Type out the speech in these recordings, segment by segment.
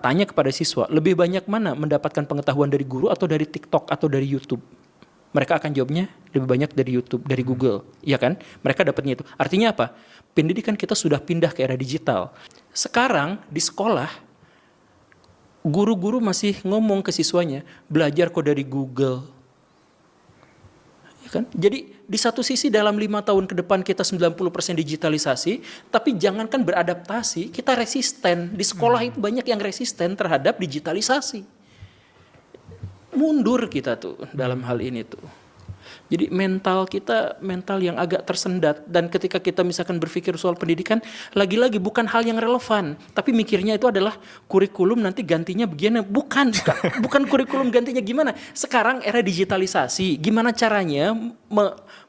tanya kepada siswa, lebih banyak mana mendapatkan pengetahuan dari guru atau dari TikTok atau dari YouTube? Mereka akan jawabnya lebih banyak dari YouTube, dari Google, ya kan? Mereka dapatnya itu. Artinya apa? Pendidikan kita sudah pindah ke era digital. Sekarang di sekolah, guru-guru masih ngomong ke siswanya, belajar kok dari Google. Ya kan? Jadi di satu sisi dalam 5 tahun ke depan kita 90% digitalisasi, tapi jangankan beradaptasi, kita resisten. Di sekolah itu banyak yang resisten terhadap digitalisasi. Mundur kita tuh dalam hal ini tuh. Jadi mental kita mental yang agak tersendat, dan ketika kita misalkan berpikir soal pendidikan, lagi-lagi bukan hal yang relevan, tapi mikirnya itu adalah kurikulum nanti gantinya begini. Bukan kurikulum gantinya gimana. Sekarang era digitalisasi, gimana caranya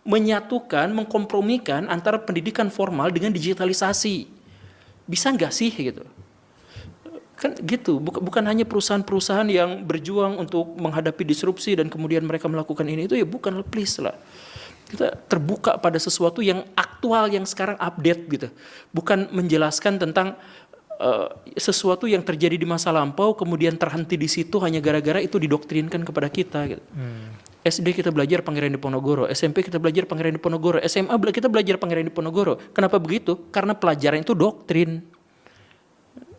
menyatukan, mengkompromikan antara pendidikan formal dengan digitalisasi. Bisa nggak sih gitu? Kan gitu, bukan hanya perusahaan-perusahaan yang berjuang untuk menghadapi disrupsi dan kemudian mereka melakukan ini itu, ya bukan, please lah. Kita terbuka pada sesuatu yang aktual, yang sekarang update gitu. Bukan menjelaskan tentang sesuatu yang terjadi di masa lampau kemudian terhenti di situ hanya gara-gara itu didoktrinkan kepada kita gitu. SD kita belajar Pangeran Diponegoro, SMP kita belajar Pangeran Diponegoro, SMA kita belajar Pangeran Diponegoro. Kenapa begitu? Karena pelajaran itu doktrin.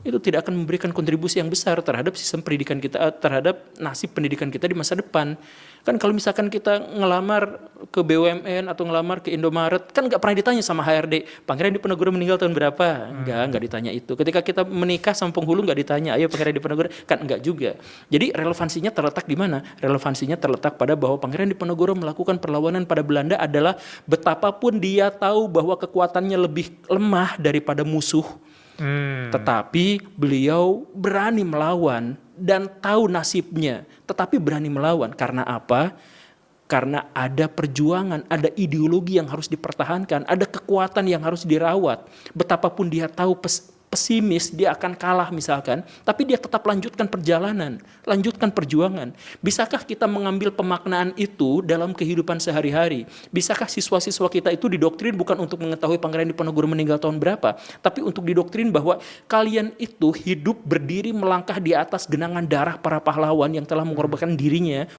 Itu tidak akan memberikan kontribusi yang besar terhadap sistem pendidikan kita, terhadap nasib pendidikan kita di masa depan. Kan kalau misalkan kita ngelamar ke BUMN atau ngelamar ke Indomaret, kan nggak pernah ditanya sama HRD, Pangeran Diponegoro meninggal tahun berapa? Nggak ditanya itu. Ketika kita menikah sama penghulu nggak ditanya, ayo Pangeran Diponegoro, kan nggak juga. Jadi relevansinya terletak di mana? Relevansinya terletak pada bahwa Pangeran Diponegoro melakukan perlawanan pada Belanda adalah betapapun dia tahu bahwa kekuatannya lebih lemah daripada musuh, tetapi beliau berani melawan dan tahu nasibnya, tetapi berani melawan. Karena apa? Karena ada perjuangan, ada ideologi yang harus dipertahankan, ada kekuatan yang harus dirawat. Betapapun dia tahu pesimis, dia akan kalah misalkan, tapi dia tetap lanjutkan perjalanan, lanjutkan perjuangan. Bisakah kita mengambil pemaknaan itu dalam kehidupan sehari-hari? Bisakah siswa-siswa kita itu didoktrin bukan untuk mengetahui Pangeran Diponegoro meninggal tahun berapa, tapi untuk didoktrin bahwa kalian itu hidup berdiri melangkah di atas genangan darah para pahlawan yang telah mengorbankan dirinya